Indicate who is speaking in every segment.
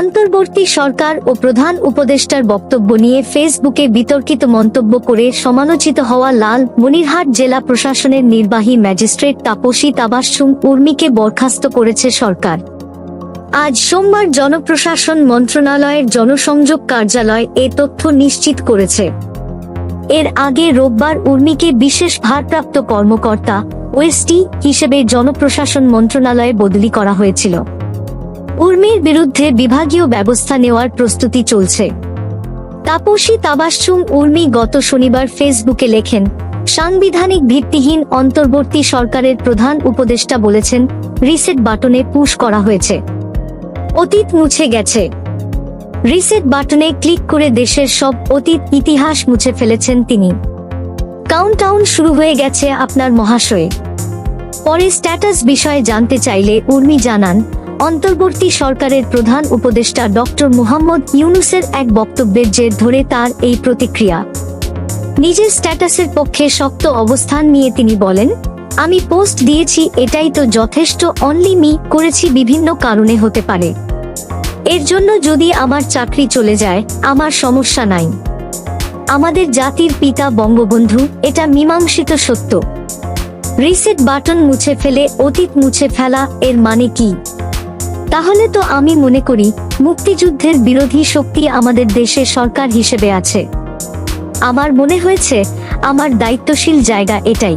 Speaker 1: অন্তর্বর্তী সরকার ও প্রধান উপদেষ্টার বক্তব্য নিয়ে ফেসবুকে বিতর্কিত মন্তব্য করে সমালোচিত হওয়া লালমনিরহাট জেলা প্রশাসনের নির্বাহী ম্যাজিস্ট্রেট তাপসী তাবাসসুম উর্মিকে বরখাস্ত করেছে সরকার। আজ সোমবার জনপ্রশাসন মন্ত্রণালয়ের জনসংযোগ কার্যালয় এ তথ্য নিশ্চিত করেছে। এর আগে রোববার উর্মিকে বিশেষ ভারপ্রাপ্ত কর্মকর্তা ওএসডি হিসেবে জনপ্রশাসন মন্ত্রণালয়ে বদলি করা হয়েছিল। উর্মির বিরুদ্ধে বিভাগীয় ব্যবস্থা নেওয়ার প্রস্তুতি চলছে। তাপসী তাবাসসুম উর্মি গত শনিবার ফেসবুকে লেখেন, সাংবিধানিক ভিত্তিহীন অন্তর্বর্তী সরকারের প্রধান উপদেষ্টা বলেছেন, রিসেট বাটনে পুশ করা হয়েছে, অতীত মুছে গেছে। রিসেট বাটনে ক্লিক করে দেশের সব অতীত ইতিহাস মুছে ফেলেছেন তিনি। কাউন্টডাউন শুরু হয়ে গেছে আপনার মহাশয়ে। পরে স্ট্যাটাস বিষয়ে জানতে চাইলে উর্মি জানান, অন্তর্বর্তী সরকারের প্রধান উপদেষ্টা ডক্টর মুহাম্মদ ইউনূসের এক বক্তব্যের জের ধরে তার এই প্রতিক্রিয়া। নিজের স্ট্যাটাসের পক্ষে শক্ত অবস্থান নিয়ে তিনি বলেন, আমি পোস্ট দিয়েছি, এটাই তো যথেষ্ট। অনলি মি করেছি বিভিন্ন কারণে হতে পারে। এর জন্য যদি আমার চাকরি চলে যায়, আমার সমস্যা নাই। আমাদের জাতির পিতা বঙ্গবন্ধু, এটা মীমাংসিত সত্য। রিসেট বাটন মুছে ফেলে অতীত মুছে ফেলা, এর মানে কি? তাহলে তো আমি মনে করি মুক্তিযুদ্ধের বিরোধী শক্তি আমাদের দেশে সরকার হিসেবে আছে। আমার মনে হয়েছে আমার দায়িত্বশীল জায়গা এটাই।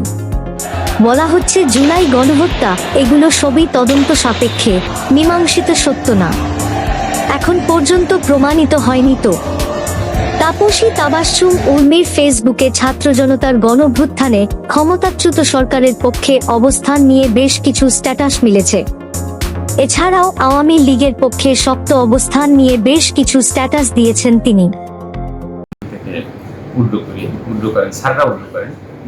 Speaker 1: বলা হচ্ছে জুলাই গণহত্যা, এগুলো সবই তদন্ত সাপেক্ষে, মীমাংসিত সত্য না। এখন পর্যন্ত প্রমাণিত হয়নি তো। তাপসী তাবাসসুম উর্মির ফেসবুকে ছাত্র জনতার গণঅভ্যুত্থানে ক্ষমতাচ্যুত সরকারের পক্ষে অবস্থান নিয়ে বেশ কিছু স্ট্যাটাস মিলেছে। এছাড়াও আওয়ামী লীগের পক্ষে শক্ত অবস্থান নিয়ে বেশ কিছু স্ট্যাটাস দিয়েছেন তিনি।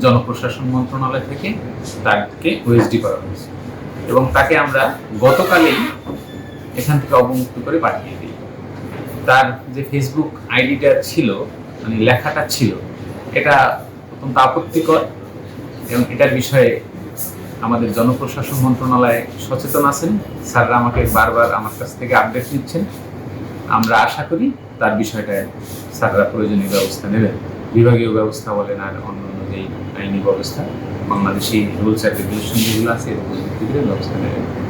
Speaker 2: জনপ্রশাসন মন্ত্রণালয় থেকে তাকে ওএসডি করা হয়েছে এবং তাকে আমরা গতকালই এখান থেকে অবমুক্ত করে পাঠিয়ে দিই। তার যে ফেসবুক আইডিটা ছিল, মানে লেখাটা ছিল, এটা অত্যন্ত আপত্তিকর এবং এটার বিষয়ে আমাদের জনপ্রশাসন মন্ত্রণালয় সচেতন আছেন। স্যাররা আমাকে বারবার আমার কাছ থেকে আপডেট নিচ্ছেন। আমরা আশা করি তার বিষয়টা স্যাররা প্রয়োজনীয় ব্যবস্থা নেবেন। বিভাগীয় ব্যবস্থা বলেন আর অন্য যেই আইনি ব্যবস্থা, বাংলাদেশি রুলস অ্যান্ড রেগুলেশন যেগুলো আছে এর উপর ভিত্তি করে ব্যবস্থা নেবেন।